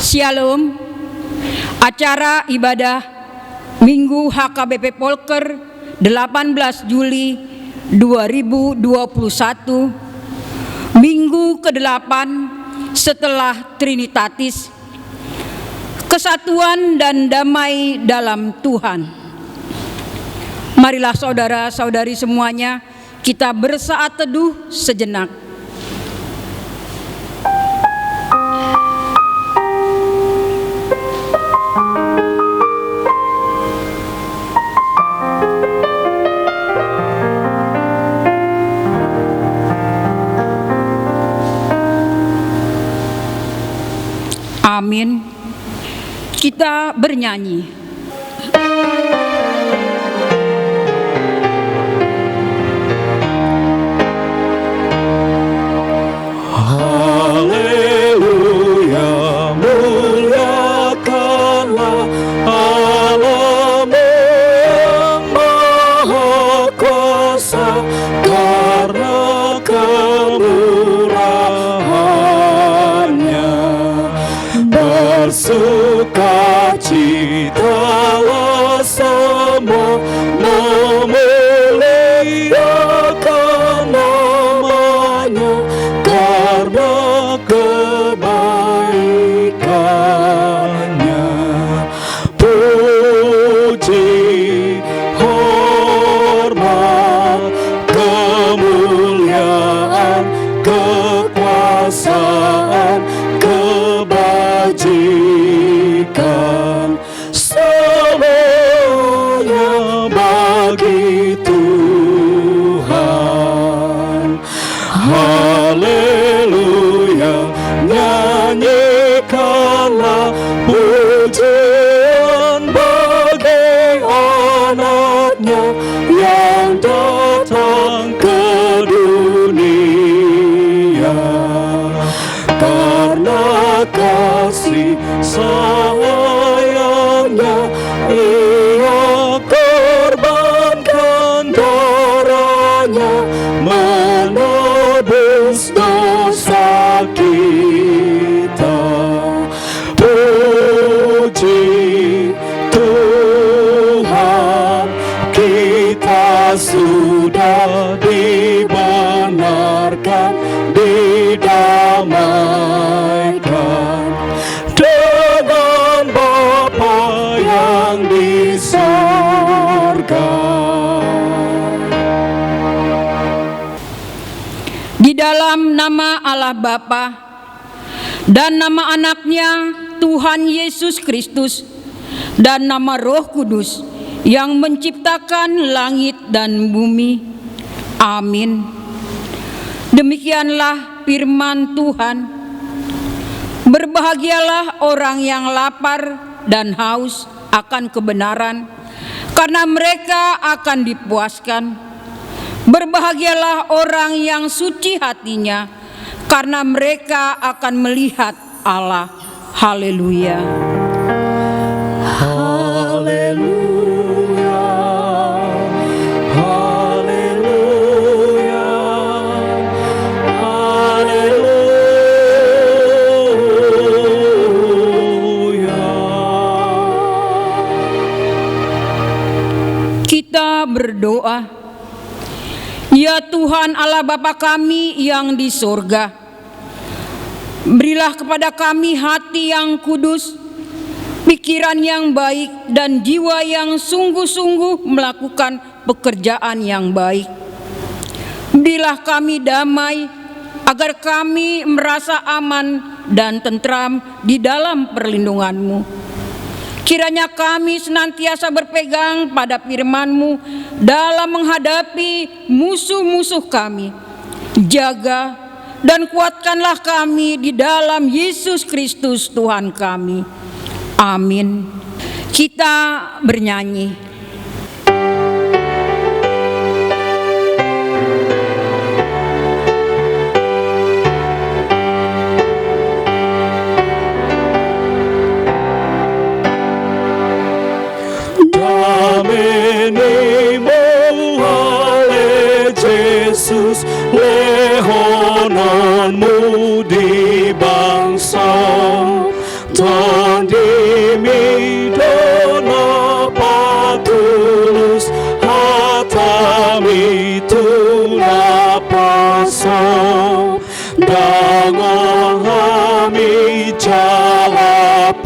Shalom. Acara ibadah Minggu HKBP Polker 18 Juli 2021, Minggu ke-8 setelah Trinitatis, kesatuan dan damai dalam Tuhan. Marilah saudara-saudari semuanya, kita bersaat teduh sejenak. Amin. Kita bernyanyi. Haleluya, muliakanlah Allah-Mu yang Maha Kuasa, karena kemurahan-Nya. Bersukacitalah semua, memuliakan nama-Nya, karena kebaikan-Nya. Puji, hormat, kemuliaan, kekuasaan, kebajikan, semuanya bagi Tuhan. Haleluya, nyanyikanlah pujian bagi anak-Nya yang datang ke dunia. Karena kasih sayangnya, Ia korbankan darahnya, menebus dosa kita. Puji Tuhan, kita sudah dibenarkan, didamaikan dengan Bapa yang di sorga. Di dalam nama Allah Bapa dan nama Anaknya Tuhan Yesus Kristus dan nama Roh Kudus yang menciptakan langit dan bumi. Amin. Demikianlah firman Tuhan. Berbahagialah orang yang lapar dan haus akan kebenaran, karena mereka akan dipuaskan. Berbahagialah orang yang suci hatinya, karena mereka akan melihat Allah. Haleluya. Haleluya, haleluya, haleluya. Kita berdoa. Ya Tuhan Allah Bapa kami yang di sorga, berilah kepada kami hati yang kudus, pikiran yang baik, dan jiwa yang sungguh-sungguh melakukan pekerjaan yang baik. Berilah kami damai, agar kami merasa aman dan tentram di dalam perlindungan-Mu. Kiranya kami senantiasa berpegang pada firman-Mu dalam menghadapi musuh-musuh kami. Jaga dan kuatkanlah kami di dalam Yesus Kristus Tuhan kami. Amin. Kita bernyanyi. Yesus, lehonan-Mu di bangsa, tondimi dona patulus hatami tunapaso dangahami jalapogos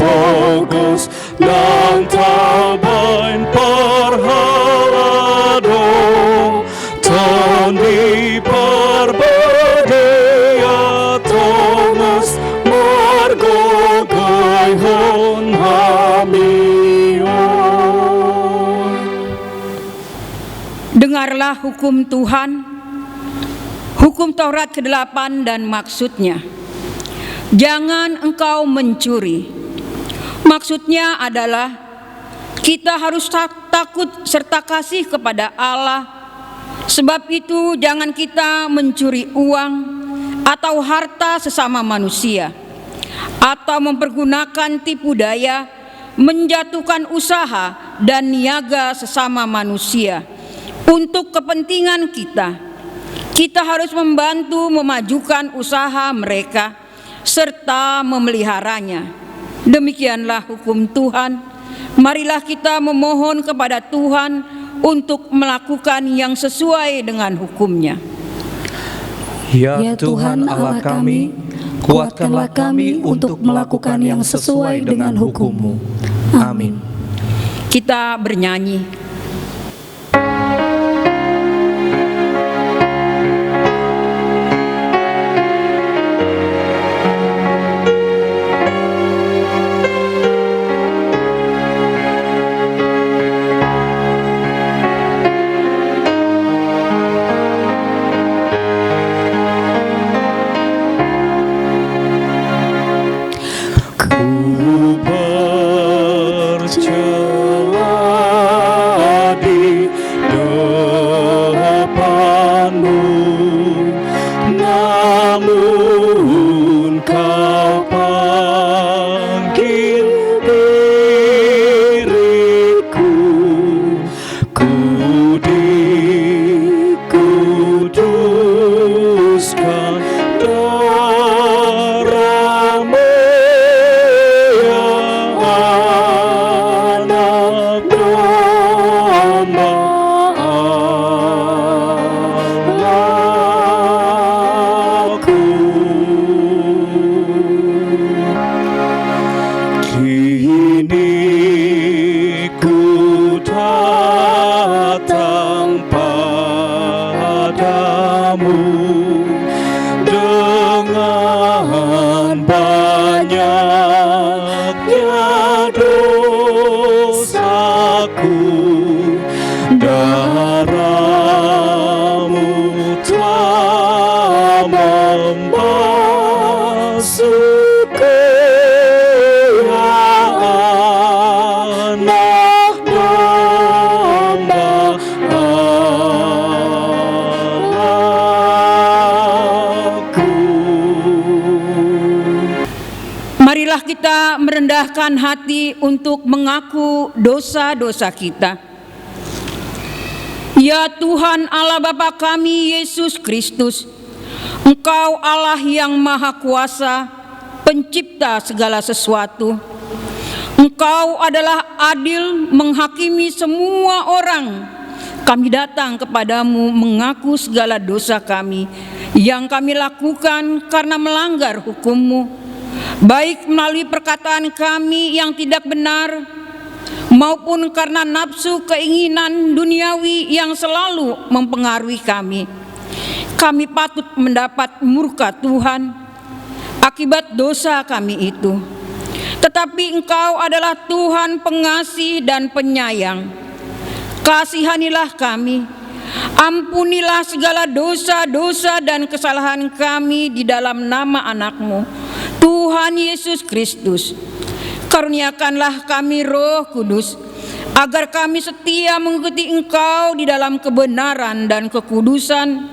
dan tabain parhalado tondi parbedea Thomas margo gaihon hamion. Dengarlah hukum Tuhan, hukum Taurat ke-8 dan maksudnya. Jangan engkau mencuri. Maksudnya adalah kita harus takut serta kasih kepada Allah. Sebab itu jangan kita mencuri uang atau harta sesama manusia, atau mempergunakan tipu daya, menjatuhkan usaha dan niaga sesama manusia untuk kepentingan kita. Kita harus membantu memajukan usaha mereka serta memeliharanya. Demikianlah hukum Tuhan. Marilah kita memohon kepada Tuhan untuk melakukan yang sesuai dengan hukum-Nya. Ya Tuhan Allah kami, kuatkanlah kami untuk melakukan yang sesuai dengan hukum-Mu. Amin. Kita bernyanyi. Marilah kita merendahkan hati untuk mengaku dosa-dosa kita. Ya Tuhan Allah Bapa kami Yesus Kristus, Engkau Allah yang Maha Kuasa, pencipta segala sesuatu. Engkau adalah adil menghakimi semua orang. Kami datang kepadamu mengaku segala dosa kami yang kami lakukan karena melanggar hukum-Mu, baik melalui perkataan kami yang tidak benar, maupun karena nafsu keinginan duniawi yang selalu mempengaruhi kami. Kami patut mendapat murka Tuhan akibat dosa kami itu. Tetapi Engkau adalah Tuhan pengasih dan penyayang. Kasihanilah kami, ampunilah segala dosa-dosa dan kesalahan kami di dalam nama anak-Mu, Tuhan Yesus Kristus. Karuniakanlah kami Roh Kudus, agar kami setia mengikuti Engkau di dalam kebenaran dan kekudusan,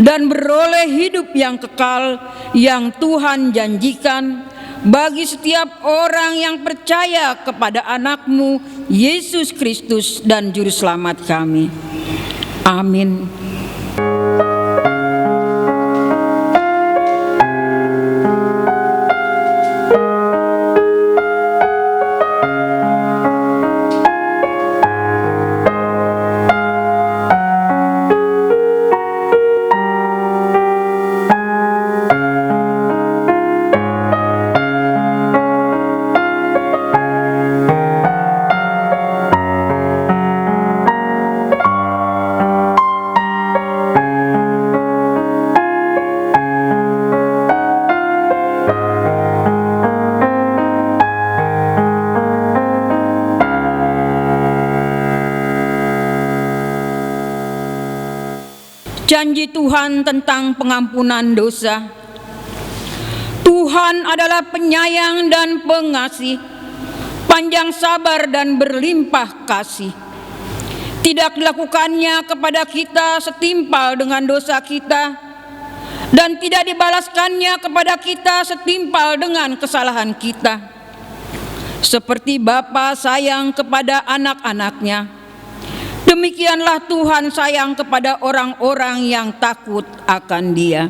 dan beroleh hidup yang kekal yang Tuhan janjikan bagi setiap orang yang percaya kepada anak-Mu, Yesus Kristus dan Juru Selamat kami. Amin. Janji Tuhan tentang pengampunan dosa. Tuhan adalah penyayang dan pengasih, panjang sabar dan berlimpah kasih. Tidak dilakukannya kepada kita setimpal dengan dosa kita, dan tidak dibalaskannya kepada kita setimpal dengan kesalahan kita. Seperti Bapa sayang kepada anak-anaknya, demikianlah Tuhan sayang kepada orang-orang yang takut akan Dia.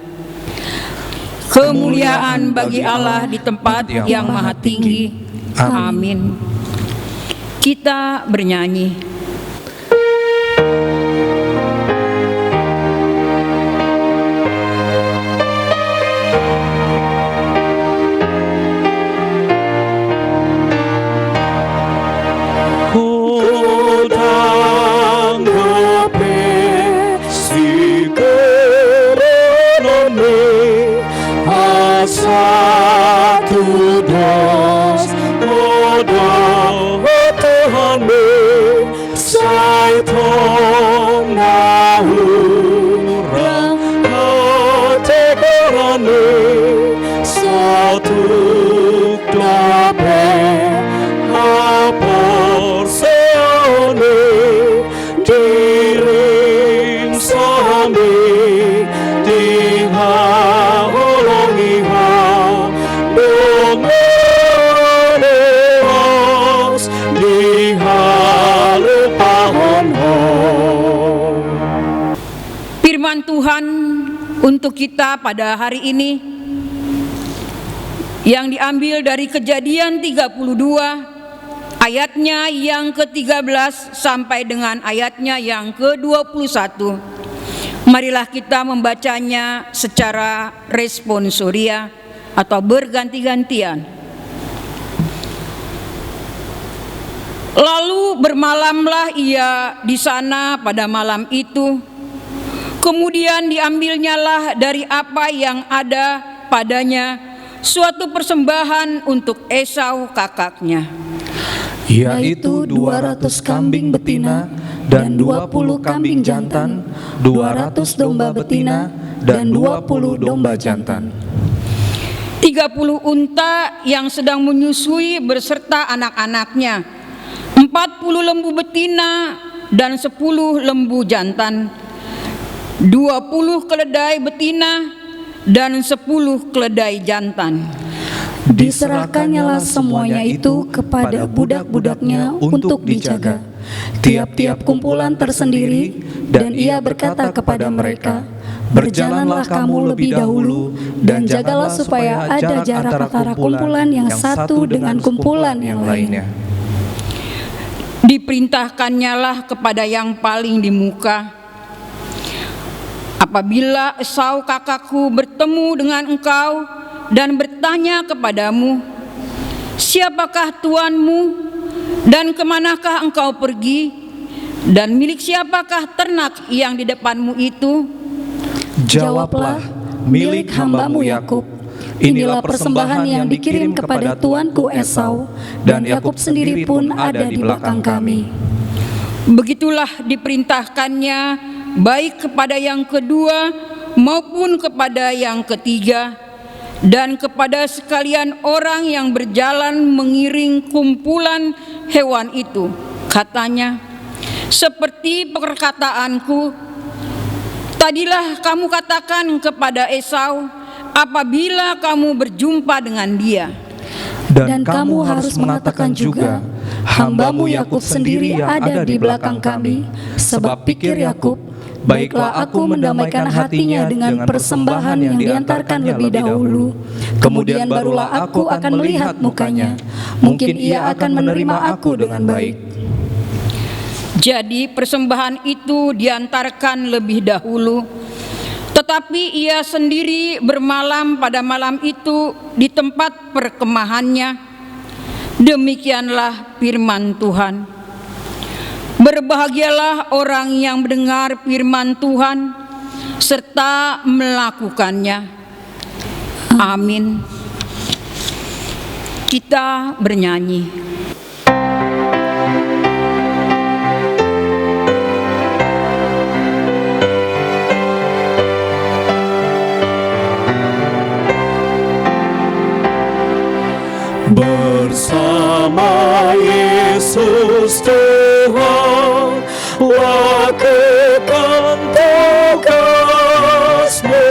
Kemuliaan bagi Allah di tempat yang maha tinggi. Amin. Kita bernyanyi. Firman Tuhan untuk kita pada hari ini yang diambil dari Kejadian 32 ayatnya yang ke-13 sampai dengan ayatnya yang ke-21. Marilah kita membacanya secara responsoria atau berganti-gantian. Lalu bermalamlah ia di sana pada malam itu. Kemudian diambilnyalah dari apa yang ada padanya suatu persembahan untuk Esau kakaknya, yaitu 200 kambing betina dan 20 kambing jantan, 200 domba betina dan 20 domba jantan, 30 unta yang sedang menyusui beserta anak-anaknya, 40 lembu betina dan 10 lembu jantan, 20 keledai betina dan 10 keledai jantan. Diserahkannyalah semuanya itu kepada budak-budaknya untuk dijaga, tiap-tiap kumpulan tersendiri, dan ia berkata kepada mereka, berjalanlah kamu lebih dahulu, dan jagalah supaya ada jarak antara kumpulan yang satu dengan kumpulan yang lainnya. Diperintahkannyalah kepada yang paling di muka, apabila Esau kakakku bertemu dengan engkau dan bertanya kepadamu, siapakah tuanmu dan kemanakah engkau pergi, dan milik siapakah ternak yang di depanmu itu? Jawablah, milik hambamu Yakub. Inilah persembahan yang dikirim kepada tuanku Esau, dan Yakub sendiri pun ada di belakang kami. Begitulah diperintahkannya baik kepada yang kedua maupun kepada yang ketiga, dan kepada sekalian orang yang berjalan mengiring kumpulan hewan itu. Katanya, seperti perkataanku, tadilah kamu katakan kepada Esau apabila kamu berjumpa dengan dia. Dan kamu harus mengatakan juga, hambamu Yakub sendiri ada di belakang kami, sebab pikir Yakub, baiklah aku mendamaikan hatinya dengan persembahan yang diantarkan lebih dahulu. Kemudian barulah aku akan melihat mukanya. Mungkin ia akan menerima aku dengan baik. Jadi persembahan itu diantarkan lebih dahulu, tetapi ia sendiri bermalam pada malam itu di tempat perkemahannya. Demikianlah firman Tuhan. Berbahagialah orang yang mendengar firman Tuhan serta melakukannya. Amin. Kita bernyanyi. bersama Yesus Tuhan, lakukan tugasmu,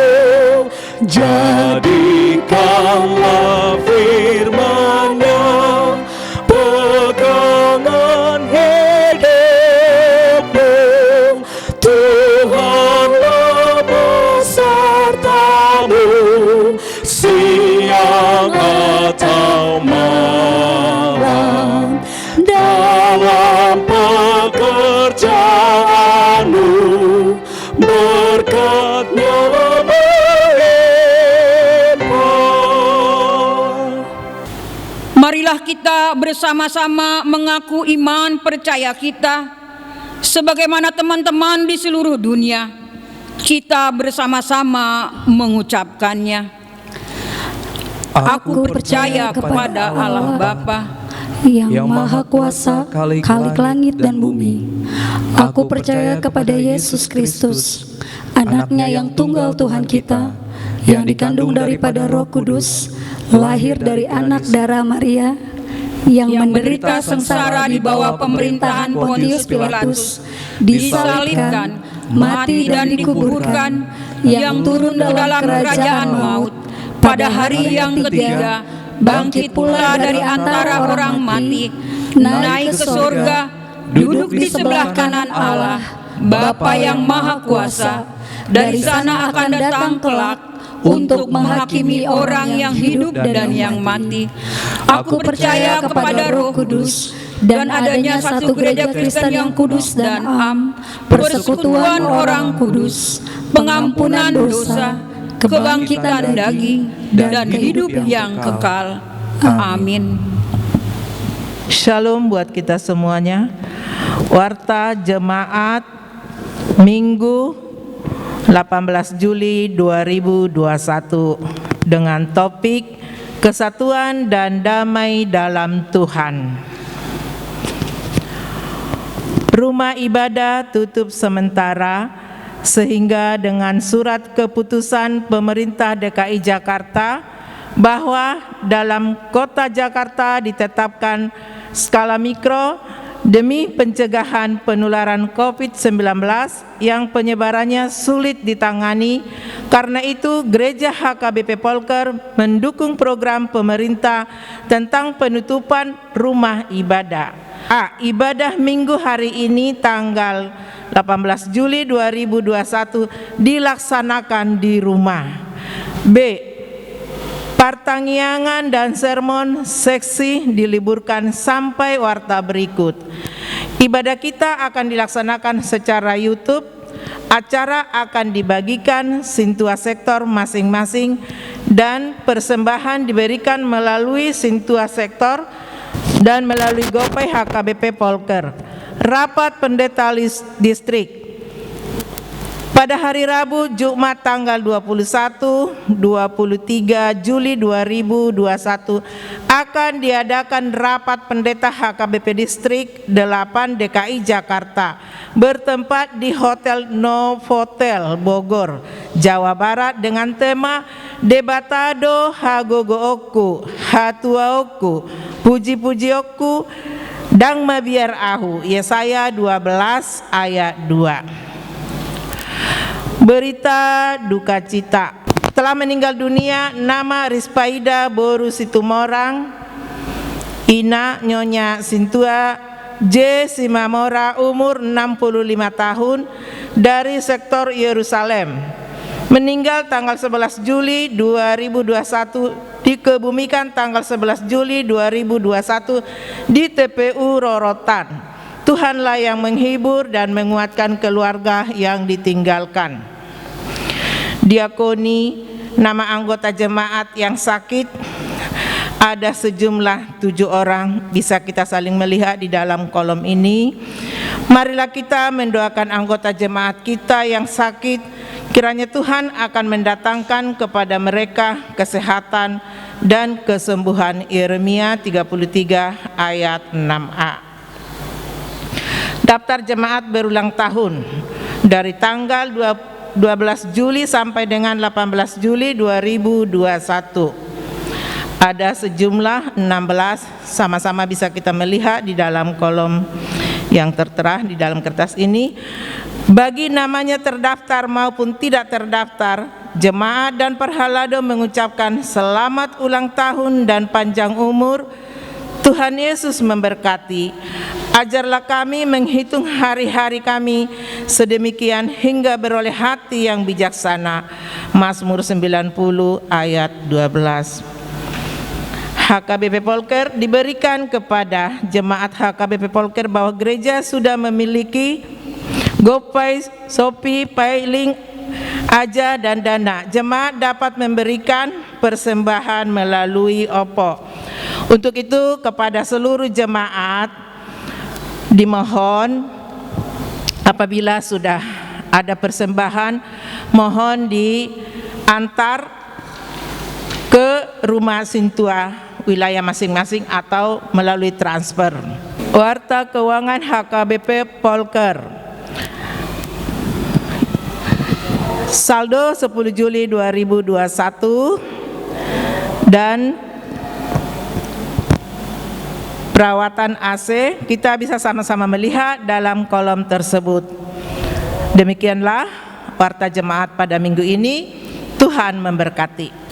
jadikanlah firman-Nya pegangan hidupmu. Tuhanlah besertamu siang atau malam, dalam pekerjaanmu berkat-Nya melimpah. Marilah kita bersama-sama mengaku iman percaya kita, sebagaimana teman-teman di seluruh dunia. Kita bersama-sama mengucapkannya. Aku percaya kepada Allah Bapa, yang Maha Kuasa, Khalik langit dan bumi. Aku percaya kepada Yesus Kristus, Anak-Nya yang tunggal Tuhan kita, yang dikandung daripada Roh Kudus, lahir dari anak darah Maria, yang menderita sengsara di bawah pemerintahan Pontius Pilatus, disalibkan, mati dan dikuburkan, yang turun dalam kerajaan maut, pada hari yang ketiga bangkit pula dari antara orang mati, naik ke surga, duduk di sebelah kanan Allah, Bapa yang Maha Kuasa. Dari sana akan datang kelak untuk menghakimi orang yang hidup dan yang mati. Aku percaya kepada Roh Kudus dan adanya satu gereja Kristen yang kudus dan am, persekutuan orang kudus, pengampunan dosa, kebangkitan daging, dan hidup yang kekal. Amin. Shalom buat kita semuanya. Warta Jemaat Minggu 18 Juli 2021 dengan topik Kesatuan dan Damai dalam Tuhan. Rumah ibadah tutup sementara sehingga dengan surat keputusan pemerintah DKI Jakarta bahwa dalam kota Jakarta ditetapkan skala mikro demi pencegahan penularan COVID-19 yang penyebarannya sulit ditangani. Karena itu, Gereja HKBP Polker mendukung program pemerintah tentang penutupan rumah ibadah. A. Ibadah minggu hari ini tanggal 18 Juli 2021 dilaksanakan di rumah. B. Pertanggiangan dan sermon seksi diliburkan sampai warta berikut. Ibadah kita akan dilaksanakan secara YouTube. Acara akan dibagikan sintua sektor masing-masing dan persembahan diberikan melalui sintua sektor dan melalui GoPay HKBP Polker. Rapat pendeta distrik pada hari Rabu, Jumat tanggal 21-23 Juli 2021 akan diadakan rapat pendeta HKBP Distrik 8 DKI Jakarta bertempat di Hotel Novotel Bogor, Jawa Barat dengan tema Debatado Hagogo Oku, Hatua Oku, Puji-puji Oku, Dang Mabiar Ahu. Yesaya 12 ayat 2. Berita duka cita. Telah meninggal dunia nama Rispaida Boru Situmorang, Ina Nyonya Sintua J. Simamora, umur 65 tahun, dari sektor Yerusalem. Meninggal tanggal 11 Juli 2021, dikebumikan tanggal 11 Juli 2021 di TPU Rorotan. Tuhanlah yang menghibur dan menguatkan keluarga yang ditinggalkan. Diakoni, nama anggota jemaat yang sakit ada sejumlah 7 orang, bisa kita saling melihat di dalam kolom ini. Marilah kita mendoakan anggota jemaat kita yang sakit, kiranya Tuhan akan mendatangkan kepada mereka kesehatan dan kesembuhan. Yeremia 33 ayat 6a. Daftar jemaat berulang tahun dari tanggal 12 Juli sampai dengan 18 Juli 2021. Ada sejumlah 16, sama-sama bisa kita melihat di dalam kolom yang tertera di dalam kertas ini. Bagi namanya terdaftar maupun tidak terdaftar, jemaat dan perhalado mengucapkan selamat ulang tahun dan panjang umur. Tuhan Yesus memberkati. Ajarlah kami menghitung hari-hari kami sedemikian hingga beroleh hati yang bijaksana. Mazmur 90 ayat 12. HKBP Polker diberikan kepada jemaat HKBP Polker bahwa gereja sudah memiliki GoPay, Shopee, Paylink, Aja, dan Dana. Jemaat dapat memberikan persembahan melalui OPO. Untuk itu kepada seluruh jemaat dimohon apabila sudah ada persembahan mohon diantar ke rumah Sintua wilayah masing-masing atau melalui transfer. Warta Keuangan HKBP Polker. Saldo 10 Juli 2021 dan perawatan AC kita bisa sama-sama melihat dalam kolom tersebut. Demikianlah warta jemaat pada minggu ini. Tuhan memberkati.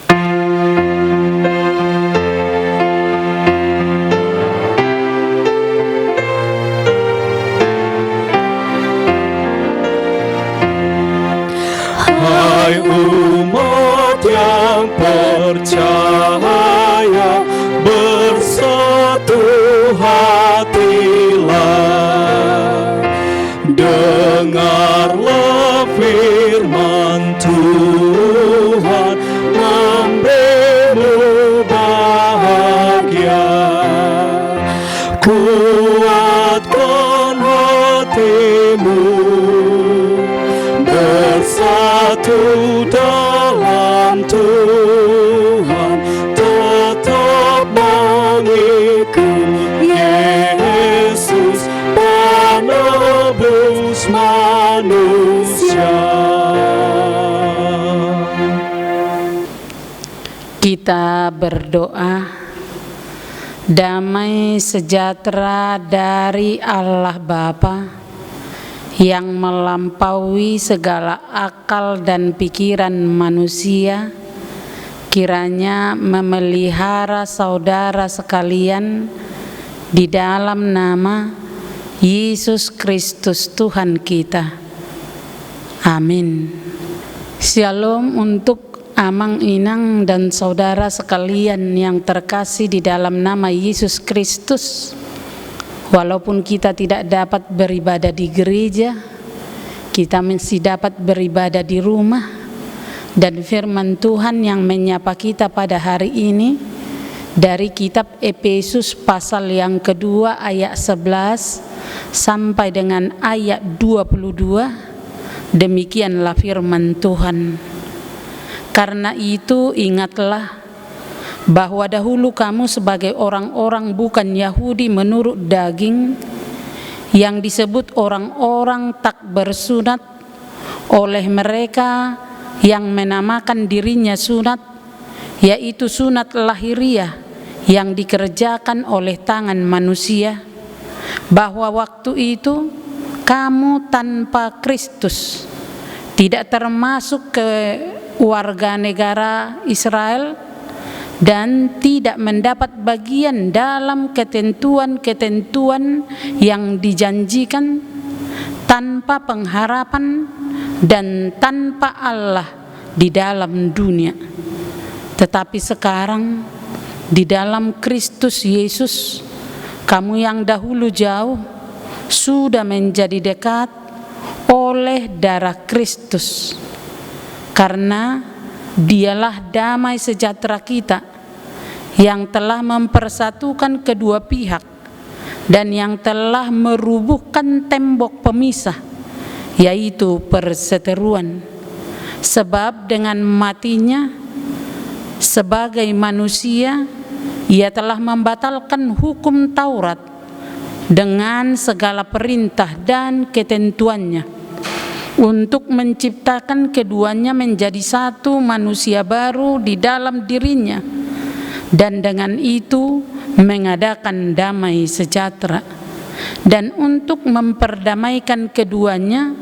Hai umat yang percaya, bersatu hatilah, dengarlah firman Tuhan, memberimu bahagia. Kuatkan hatimu, bersatu dalam Tuhan, tetap mengikut Yesus, penebus manusia. Kita berdoa. Damai sejahtera dari Allah Bapa yang melampaui segala akal dan pikiran manusia, kiranya memelihara saudara sekalian di dalam nama Yesus Kristus Tuhan kita. Amin. Shalom untuk Amang Inang dan saudara sekalian yang terkasih di dalam nama Yesus Kristus. Walaupun kita tidak dapat beribadah di gereja, kita masih dapat beribadah di rumah. Dan firman Tuhan yang menyapa kita pada hari ini dari kitab Efesus pasal yang kedua ayat 11 sampai dengan ayat 22. Demikianlah firman Tuhan. Karena itu ingatlah bahwa dahulu kamu sebagai orang-orang bukan Yahudi menurut daging, yang disebut orang-orang tak bersunat oleh mereka yang menamakan dirinya sunat, yaitu sunat lahiriah yang dikerjakan oleh tangan manusia, bahwa waktu itu kamu tanpa Kristus, tidak termasuk ke warga negara Israel, dan tidak mendapat bagian dalam ketentuan-ketentuan yang dijanjikan, tanpa pengharapan dan tanpa Allah di dalam dunia. Tetapi sekarang di dalam Kristus Yesus, kamu yang dahulu jauh sudah menjadi dekat oleh darah Kristus. Karena Dialah damai sejahtera kita yang telah mempersatukan kedua pihak dan yang telah merubuhkan tembok pemisah, yaitu perseteruan. Sebab dengan matinya sebagai manusia, ia telah membatalkan hukum Taurat dengan segala perintah dan ketentuannya, untuk menciptakan keduanya menjadi satu manusia baru di dalam dirinya, dan dengan itu mengadakan damai sejahtera, dan untuk memperdamaikan keduanya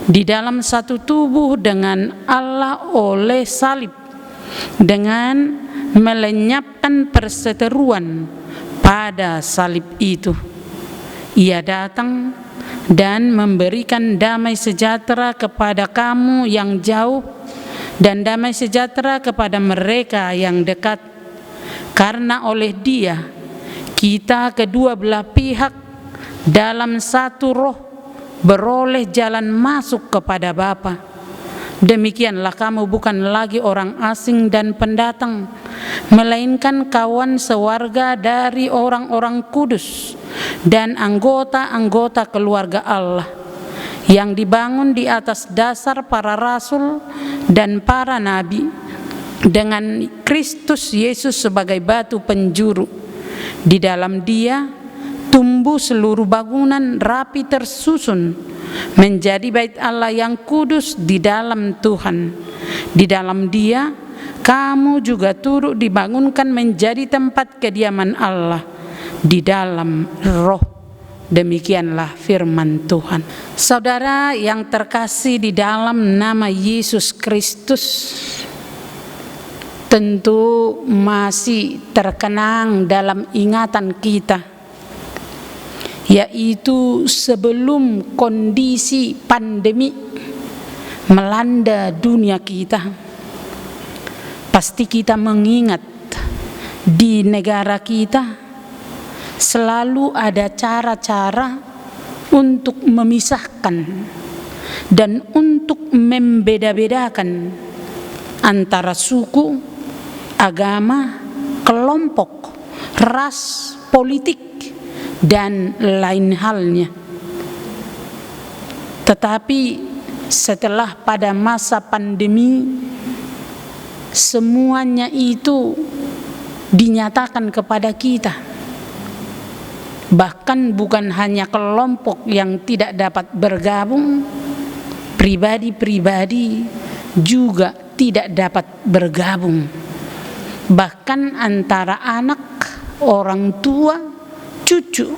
di dalam satu tubuh dengan Allah oleh salib, dengan melenyapkan perseteruan pada salib itu. Ia datang dan memberikan damai sejahtera kepada kamu yang jauh dan damai sejahtera kepada mereka yang dekat, karena oleh Dia kita kedua belah pihak dalam satu roh beroleh jalan masuk kepada Bapa. Demikianlah kamu bukan lagi orang asing dan pendatang, melainkan kawan sewarga dari orang-orang kudus dan anggota-anggota keluarga Allah yang dibangun di atas dasar para rasul dan para nabi, dengan Kristus Yesus sebagai batu penjuru. Di dalam Dia tumbuh seluruh bangunan rapi tersusun menjadi bait Allah yang kudus di dalam Tuhan. Di dalam Dia kamu juga turut dibangunkan menjadi tempat kediaman Allah di dalam Roh. Demikianlah firman Tuhan. Saudara yang terkasih di dalam nama Yesus Kristus, tentu masih terkenang dalam ingatan kita, yaitu sebelum kondisi pandemi melanda dunia kita, pasti kita mengingat di negara kita selalu ada cara-cara untuk memisahkan dan untuk membeda-bedakan antara suku, agama, kelompok, ras, politik, dan lain halnya. Tetapi setelah pada masa pandemi, semuanya itu dinyatakan kepada kita. Bahkan bukan hanya kelompok yang tidak dapat bergabung, pribadi-pribadi juga tidak dapat bergabung. Bahkan antara anak, orang tua, cucu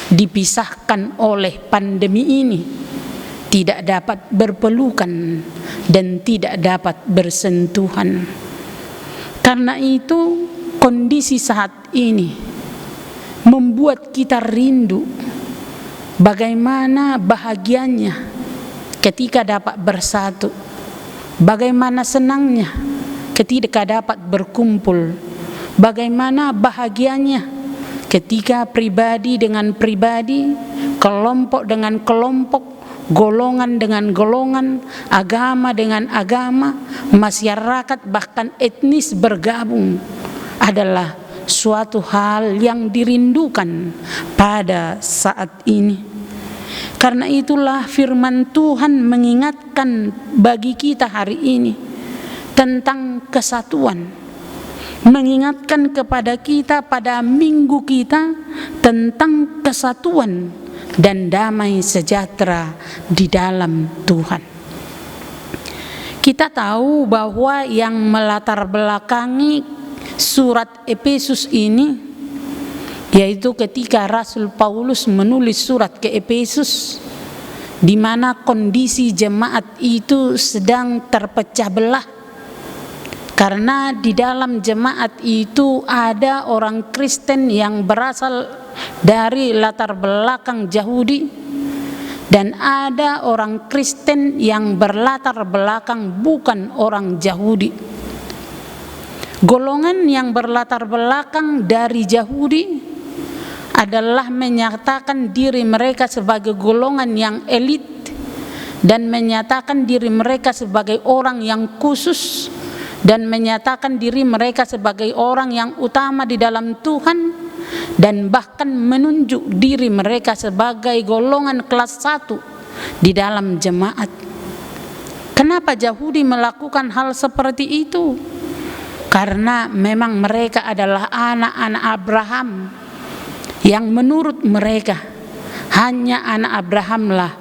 dipisahkan oleh pandemi ini, tidak dapat berpelukan dan tidak dapat bersentuhan. Karena itu kondisi saat ini membuat kita rindu bagaimana bahagianya ketika dapat bersatu, bagaimana senangnya ketika dapat berkumpul, bagaimana bahagianya ketika pribadi dengan pribadi, kelompok dengan kelompok, golongan dengan golongan, agama dengan agama, masyarakat bahkan etnis bergabung adalah suatu hal yang dirindukan pada saat ini. Karena itulah firman Tuhan mengingatkan bagi kita hari ini tentang kesatuan, mengingatkan kepada kita pada minggu kita tentang kesatuan dan damai sejahtera di dalam Tuhan. Kita tahu bahwa yang melatar belakangi surat Efesus ini, yaitu ketika Rasul Paulus menulis surat ke Efesus, di mana kondisi jemaat itu sedang terpecah belah. Karena di dalam jemaat itu ada orang Kristen yang berasal dari latar belakang Yahudi, dan ada orang Kristen yang berlatar belakang bukan orang Yahudi. Golongan yang berlatar belakang dari Yahudi adalah menyatakan diri mereka sebagai golongan yang elit dan menyatakan diri mereka sebagai orang yang khusus dan menyatakan diri mereka sebagai orang yang utama di dalam Tuhan, dan bahkan menunjuk diri mereka sebagai golongan kelas 1 di dalam jemaat. Kenapa Yahudi melakukan hal seperti itu? Karena memang mereka adalah anak-anak Abraham yang menurut mereka hanya anak Abrahamlah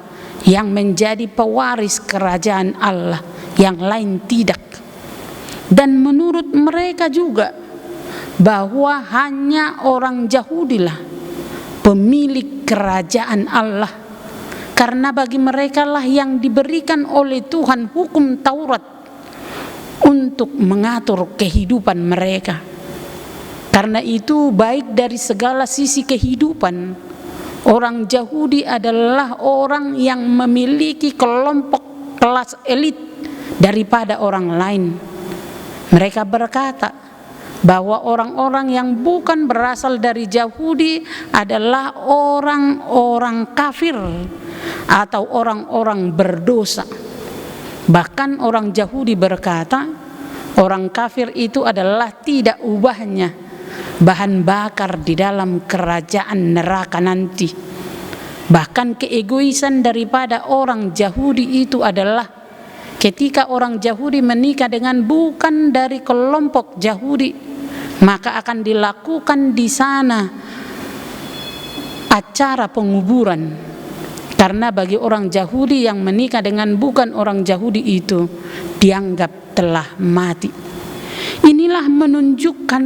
yang menjadi pewaris kerajaan Allah, yang lain tidak. Dan menurut mereka juga bahwa hanya orang Yahudilah pemilik kerajaan Allah, karena bagi mereka lah yang diberikan oleh Tuhan hukum Taurat untuk mengatur kehidupan mereka. Karena itu baik dari segala sisi kehidupan, orang Yahudi adalah orang yang memiliki kelompok kelas elit daripada orang lain. Mereka berkata bahwa orang-orang yang bukan berasal dari Yahudi adalah orang-orang kafir atau orang-orang berdosa. Bahkan orang Yahudi berkata, orang kafir itu adalah tidak ubahnya bahan bakar di dalam kerajaan neraka nanti. Bahkan keegoisan daripada orang Yahudi itu adalah ketika orang Yahudi menikah dengan bukan dari kelompok Yahudi, maka akan dilakukan di sana acara penguburan. Karena bagi orang Yahudi yang menikah dengan bukan orang Yahudi itu dianggap telah mati. Inilah menunjukkan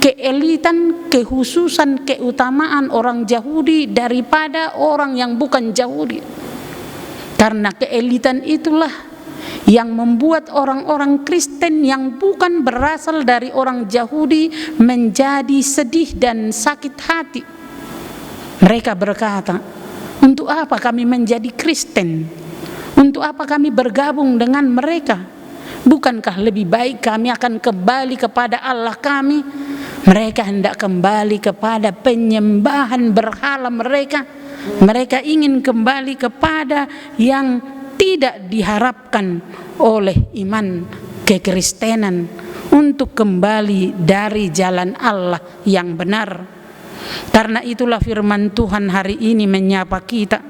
keelitan, kekhususan, keutamaan orang Yahudi daripada orang yang bukan Yahudi. Karena keelitan itulah yang membuat orang-orang Kristen yang bukan berasal dari orang Yahudi menjadi sedih dan sakit hati. Mereka berkata, untuk apa kami menjadi Kristen? Untuk apa kami bergabung dengan mereka? Bukankah lebih baik kami akan kembali kepada Allah kami? Mereka hendak kembali kepada penyembahan berhala mereka. Mereka ingin kembali kepada yang tidak diharapkan oleh iman kekristenan, untuk kembali dari jalan Allah yang benar. Karena itulah firman Tuhan hari ini menyapa kita,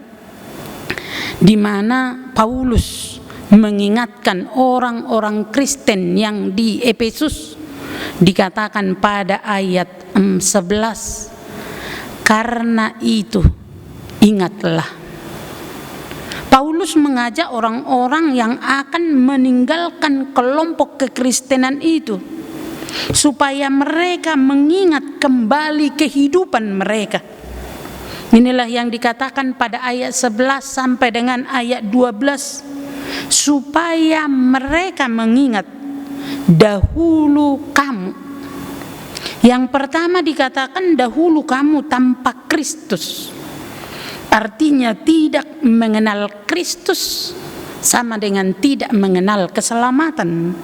di mana Paulus mengingatkan orang-orang Kristen yang di Efesus, dikatakan pada ayat 11, karena itu ingatlah. Paulus mengajak orang-orang yang akan meninggalkan kelompok kekristenan itu supaya mereka mengingat kembali kehidupan mereka. Inilah yang dikatakan pada ayat 11 sampai dengan ayat 12, supaya mereka mengingat dahulu kamu. Yang pertama dikatakan dahulu kamu tanpa Kristus. Artinya tidak mengenal Kristus sama dengan tidak mengenal keselamatan.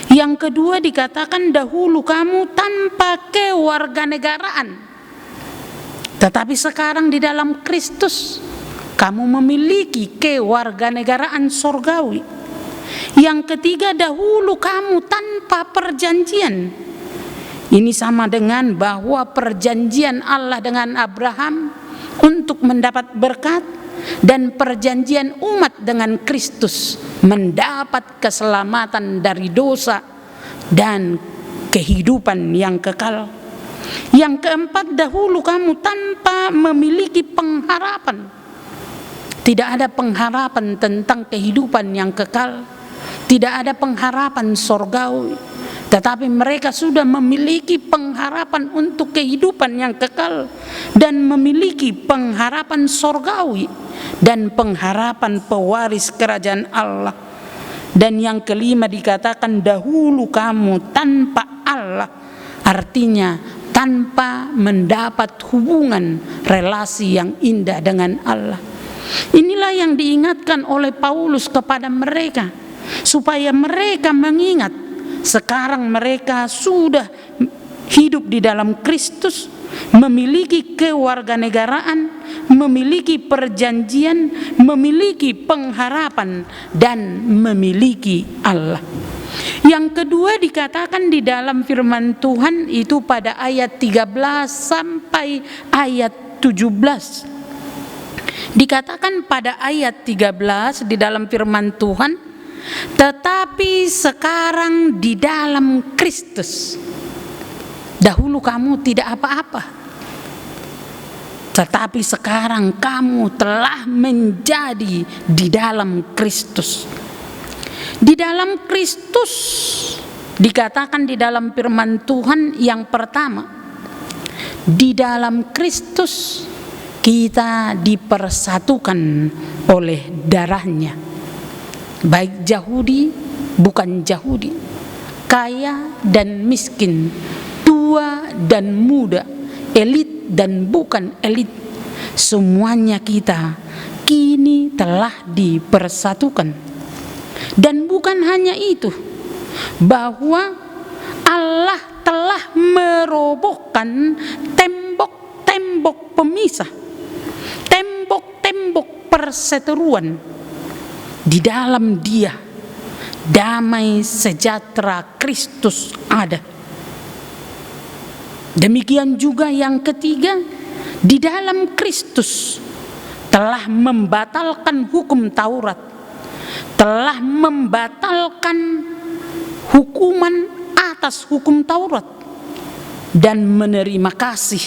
Yang kedua dikatakan dahulu kamu tanpa kewarganegaraan, tetapi sekarang di dalam Kristus kamu memiliki kewarganegaraan surgawi. Yang ketiga dahulu kamu tanpa perjanjian. Ini sama dengan bahwa perjanjian Allah dengan Abraham untuk mendapat berkat, dan perjanjian umat dengan Kristus mendapat keselamatan dari dosa dan kehidupan yang kekal. Yang keempat dahulu kamu tanpa memiliki pengharapan. Tidak ada pengharapan tentang kehidupan yang kekal, tidak ada pengharapan surgawi, tetapi mereka sudah memiliki pengharapan untuk kehidupan yang kekal dan memiliki pengharapan surgawi dan pengharapan pewaris kerajaan Allah. Dan yang kelima dikatakan dahulu kamu tanpa Allah, artinya tanpa mendapat hubungan relasi yang indah dengan Allah. Inilah yang diingatkan oleh Paulus kepada mereka, supaya mereka mengingat sekarang mereka sudah hidup di dalam Kristus, memiliki kewarganegaraan, memiliki perjanjian, memiliki pengharapan, dan memiliki Allah. Yang kedua dikatakan di dalam firman Tuhan itu pada ayat 13 sampai ayat 17. Dikatakan pada ayat 13 di dalam firman Tuhan, tetapi sekarang di dalam Kristus. Dahulu kamu tidak apa-apa, tetapi sekarang kamu telah menjadi di dalam Kristus. Di dalam Kristus Dikatakan di dalam firman Tuhan yang pertama, di dalam Kristus kita dipersatukan oleh darahnya. Baik Yahudi, bukan Yahudi, kaya dan miskin, tua dan muda, elit dan bukan elit, semuanya kita kini telah dipersatukan. Dan bukan hanya itu, bahwa Allah telah merobohkan tembok-tembok pemisah, tembok-tembok perseteruan. Di dalam Dia damai sejahtera Kristus ada. Demikian juga yang ketiga, di dalam Kristus telah membatalkan hukum Taurat, telah membatalkan hukuman atas hukum Taurat, dan menerima kasih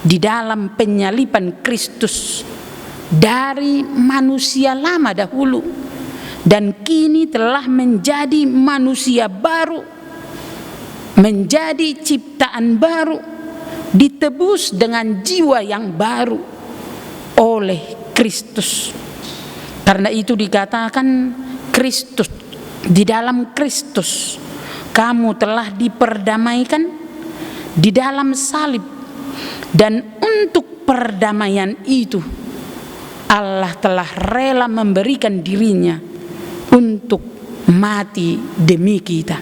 di dalam penyaliban Kristus dari manusia lama dahulu, dan kini telah menjadi manusia baru, menjadi ciptaan baru, ditebus dengan jiwa yang baru oleh Kristus. Karena itu dikatakan Kristus, di dalam Kristus kamu telah diperdamaikan di dalam salib, dan untuk perdamaian itu Allah telah rela memberikan dirinya untuk mati demi kita.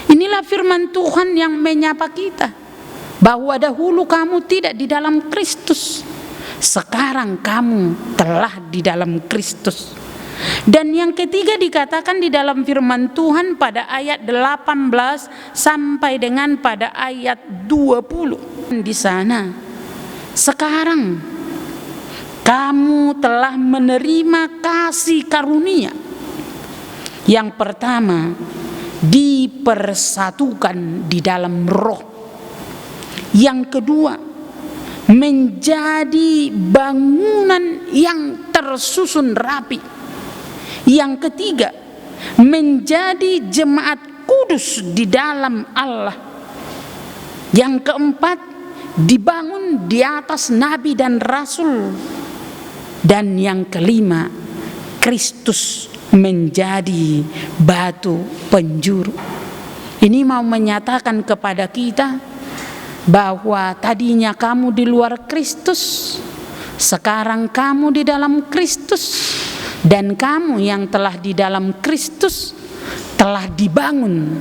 Inilah firman Tuhan yang menyapa kita, bahwa dahulu kamu tidak di dalam Kristus, sekarang kamu telah di dalam Kristus. Dan yang ketiga dikatakan di dalam firman Tuhan pada ayat 18 sampai dengan pada ayat 20. Di sana, sekarang kamu telah menerima kasih karunia. Yang pertama, dipersatukan di dalam roh. Yang kedua, menjadi bangunan yang tersusun rapi. Yang ketiga, menjadi jemaat kudus di dalam Allah. Yang keempat, dibangun di atas nabi dan rasul. Dan yang kelima, Kristus menjadi batu penjuru. Ini mau menyatakan kepada kita bahwa tadinya kamu di luar Kristus, sekarang kamu di dalam Kristus. Dan kamu yang telah di dalam Kristus telah dibangun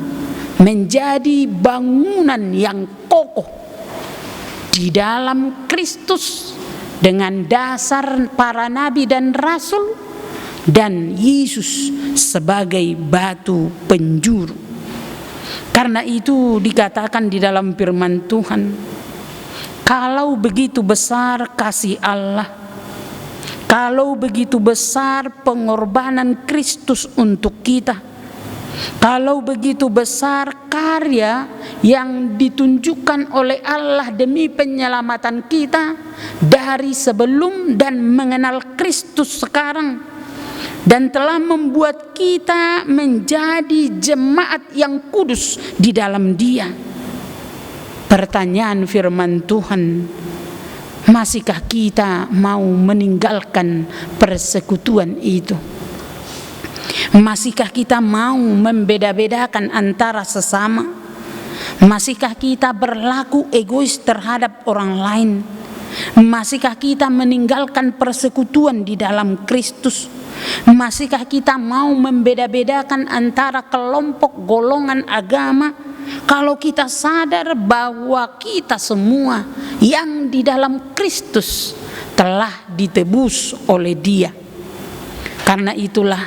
menjadi bangunan yang kokoh di dalam Kristus dengan dasar para nabi dan rasul, dan Yesus sebagai batu penjuru. Karena itu dikatakan di dalam firman Tuhan, kalau begitu besar kasih Allah, kalau begitu besar pengorbanan Kristus untuk kita, kalau begitu besar karya yang ditunjukkan oleh Allah demi penyelamatan kita dari sebelum dan mengenal Kristus sekarang, dan telah membuat kita menjadi jemaat yang kudus di dalam Dia. Pertanyaan firman Tuhan, masihkah kita mau meninggalkan persekutuan itu? Masihkah kita mau membeda-bedakan antara sesama? Masihkah kita berlaku egois terhadap orang lain? Masihkah kita meninggalkan persekutuan di dalam Kristus? Masihkah kita mau membeda-bedakan antara kelompok golongan agama? Kalau kita sadar bahwa kita semua yang di dalam Kristus telah ditebus oleh Dia. Karena itulah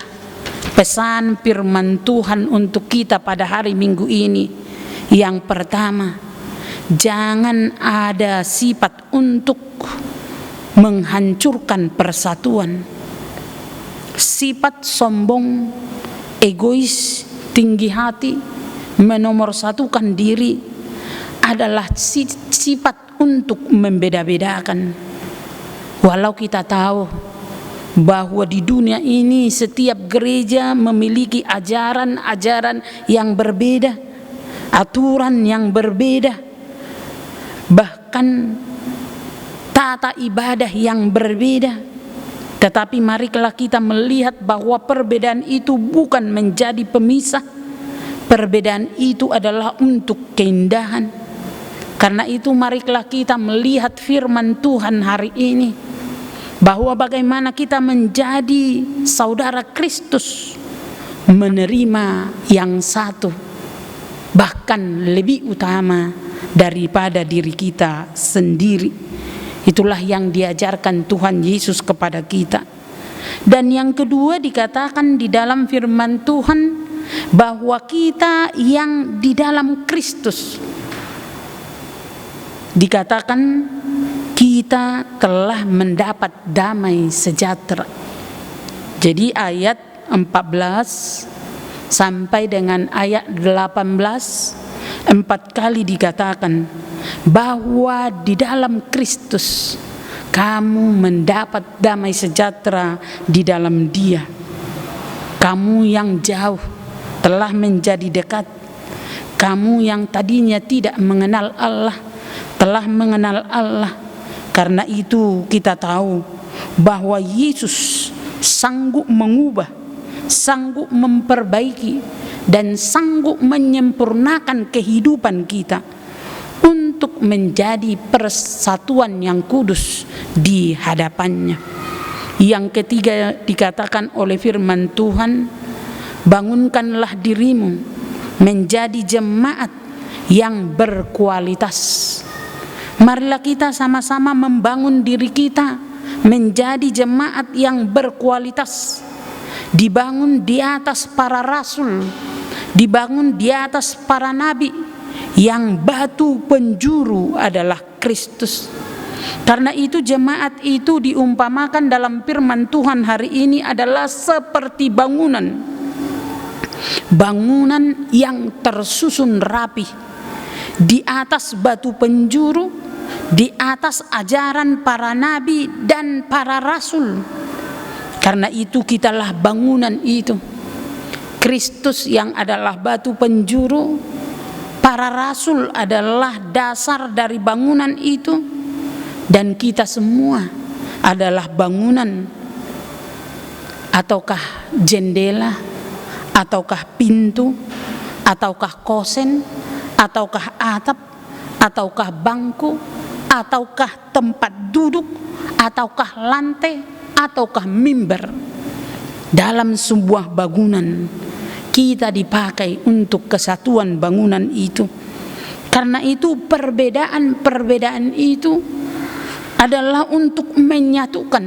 pesan firman Tuhan untuk kita pada hari Minggu ini. Yang pertama, jangan ada sifat untuk menghancurkan persatuan. Sifat sombong, egois, tinggi hati, menomorsatukan diri adalah sifat untuk membeda-bedakan. Walau kita tahu bahwa di dunia ini setiap gereja memiliki ajaran-ajaran yang berbeda aturan yang berbeda, bahkan tata ibadah yang berbeda. Tetapi marilah kita melihat bahwa perbedaan itu bukan menjadi pemisah. Perbedaan itu adalah untuk keindahan. Karena itu marilah kita melihat firman Tuhan hari ini, bahwa bagaimana kita menjadi saudara Kristus, menerima yang satu, bahkan lebih utama daripada diri kita sendiri. Itulah yang diajarkan Tuhan Yesus kepada kita. Dan yang kedua dikatakan di dalam firman Tuhan, bahwa kita yang di dalam Kristus, dikatakan kita telah mendapat damai sejahtera. Jadi ayat 14 sampai dengan ayat 18, 4 kali dikatakan bahwa di dalam Kristus kamu mendapat damai sejahtera di dalam Dia. Kamu yang jauh telah menjadi dekat. Kamu yang tadinya tidak mengenal Allah telah mengenal Allah. Karena itu kita tahu bahwa Yesus sanggup mengubah, sanggup memperbaiki, dan sanggup menyempurnakan kehidupan kita untuk menjadi persatuan yang kudus di hadapannya. Yang ketiga dikatakan oleh firman Tuhan, bangunkanlah dirimu menjadi jemaat yang berkualitas. Marilah kita sama-sama membangun diri kita menjadi jemaat yang berkualitas, dibangun di atas para rasul, dibangun di atas para nabi, yang batu penjuru adalah Kristus. Karena itu jemaat itu diumpamakan dalam firman Tuhan hari ini adalah seperti bangunan yang tersusun rapi di atas batu penjuru, di atas ajaran para nabi dan para rasul. Karena itu kitalah bangunan itu. Kristus yang adalah batu penjuru, para rasul adalah dasar dari bangunan itu, dan kita semua adalah bangunan, ataukah jendela, ataukah pintu, ataukah kosen, ataukah atap, ataukah bangku, ataukah tempat duduk, ataukah lantai, ataukah mimbar. Dalam sebuah bangunan kita dipakai untuk kesatuan bangunan itu. Karena itu perbedaan itu adalah untuk menyatukan,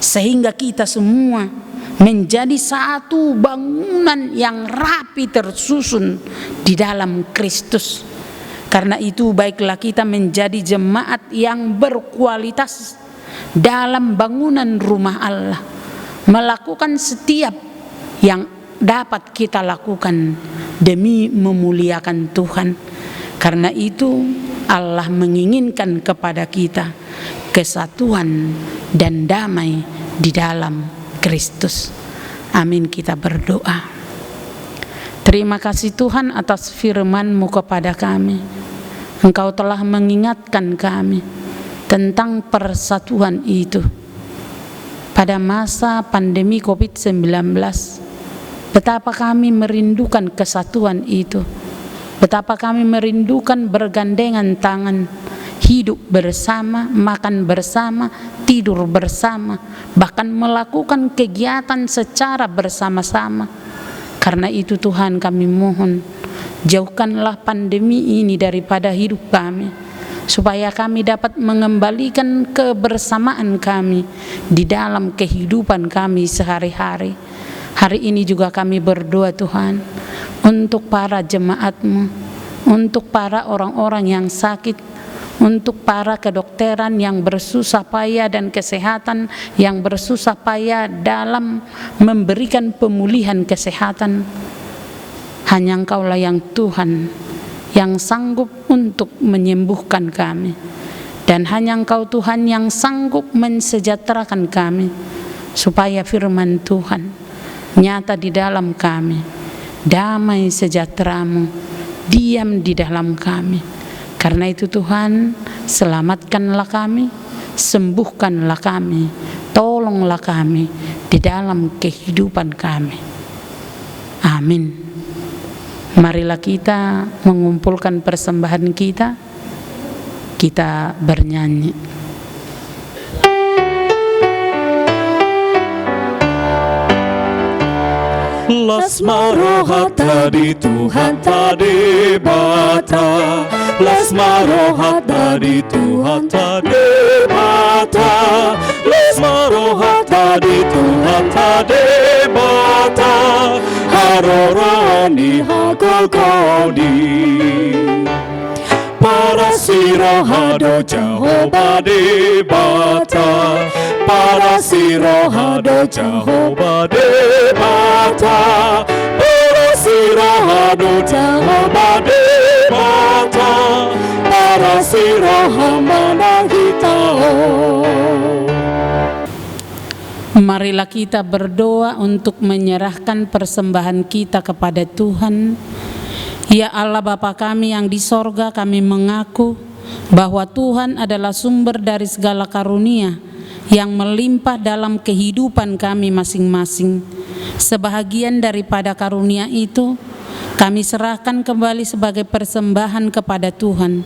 sehingga kita semua menjadi satu bangunan yang rapi tersusun di dalam Kristus. Karena itu baiklah kita menjadi jemaat yang berkualitas dalam bangunan rumah Allah, melakukan setiap yang dapat kita lakukan demi memuliakan Tuhan. Karena itu Allah menginginkan kepada kita kesatuan dan damai di dalam Kristus. Amin, kita berdoa. Terima kasih Tuhan atas firman-Mu kepada kami. Engkau telah mengingatkan kami tentang persatuan itu. Pada masa pandemi COVID-19, betapa kami merindukan kesatuan itu. Betapa kami merindukan bergandengan tangan, hidup bersama, makan bersama, tidur bersama, bahkan melakukan kegiatan secara bersama-sama. Karena itu Tuhan, kami mohon, jauhkanlah pandemi ini daripada hidup kami, supaya kami dapat mengembalikan kebersamaan kami di dalam kehidupan kami sehari-hari. Hari ini juga kami berdoa Tuhan, untuk para jemaat-Mu, untuk para orang-orang yang sakit, untuk para kedokteran yang bersusah payah dan kesehatan yang bersusah payah dalam memberikan pemulihan kesehatan. Hanya Engkaulah yang Tuhan yang sanggup untuk menyembuhkan kami, dan hanya Engkau Tuhan yang sanggup mensejahterakan kami, supaya firman Tuhan nyata di dalam kami. Damai sejahtera-Mu diam di dalam kami. Karena itu Tuhan, selamatkanlah kami, sembuhkanlah kami, tolonglah kami di dalam kehidupan kami. Amin. Marilah kita mengumpulkan persembahan kita bernyanyi. Lasmarohata di Tuhan tadi bata, Lasmarohata di Tuhan tadi bata, Lasmarohata di Tuhan tadi bata, Harorani hakokoni. Para sirohado Jehovah di bata, para sirohado Jehovah di bata, para sirohado Jehovah di bata, para sirohamana hitao. Marilah kita berdoa untuk menyerahkan persembahan kita kepada Tuhan. Ya Allah Bapa kami yang di sorga, kami mengaku bahwa Tuhan adalah sumber dari segala karunia yang melimpah dalam kehidupan kami masing-masing. Sebahagian daripada karunia itu kami serahkan kembali sebagai persembahan kepada Tuhan.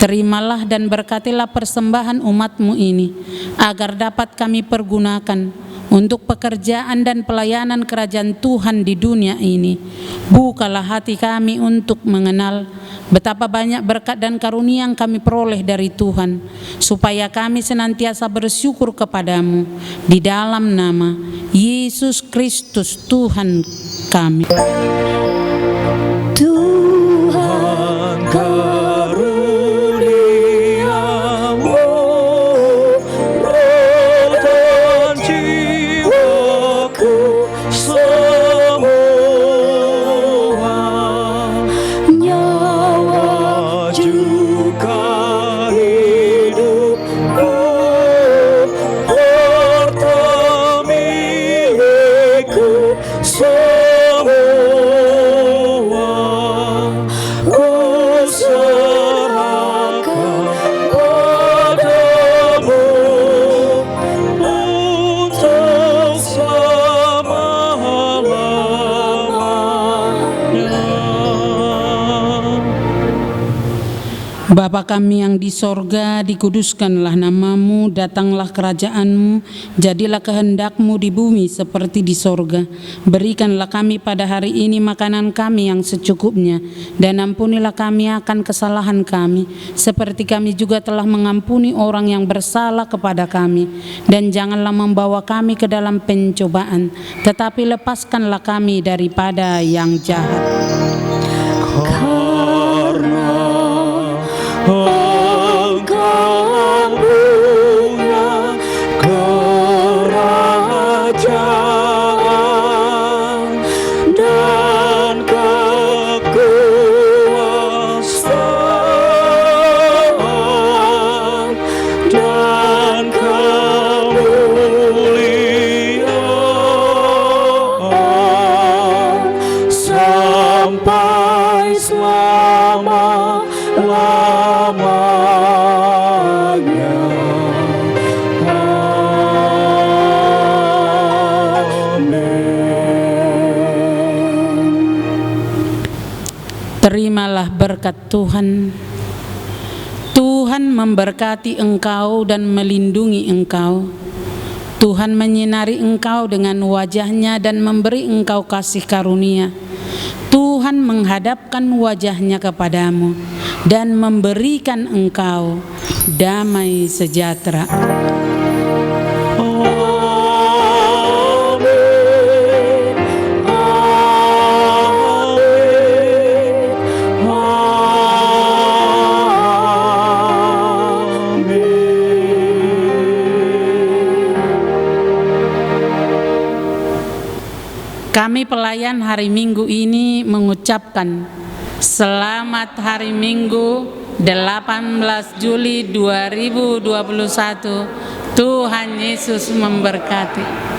Terimalah dan berkatilah persembahan umat-Mu ini, agar dapat kami pergunakan untuk pekerjaan dan pelayanan kerajaan Tuhan di dunia ini. Bukalah hati kami untuk mengenal betapa banyak berkat dan karunia yang kami peroleh dari Tuhan, supaya kami senantiasa bersyukur kepadamu di dalam nama Yesus Kristus Tuhan kami. Tuhan karuniamu, roh dan jiwaku semua, nyawa juga hidupku, harta milikku semua. Bapa kami yang di sorga, dikuduskanlah namamu, datanglah kerajaanmu, jadilah kehendak-Mu di bumi seperti di sorga. Berikanlah kami pada hari ini makanan kami yang secukupnya, dan ampunilah kami akan kesalahan kami, seperti kami juga telah mengampuni orang yang bersalah kepada kami. Dan janganlah membawa kami ke dalam pencobaan, tetapi lepaskanlah kami daripada yang jahat. Engkau punya kerajaan dan kekuasaan dan kemuliaan sampai selama-lamanya. Terimalah berkat Tuhan. Tuhan memberkati engkau dan melindungi engkau. Tuhan menyinari engkau dengan wajah-Nya dan memberi engkau kasih karunia. Tuhan menghadapkan wajah-Nya kepadamu dan memberikan engkau damai sejahtera. Kami pelayan hari Minggu ini mengucapkan selamat hari Minggu 18 Juli 2021. Tuhan Yesus memberkati.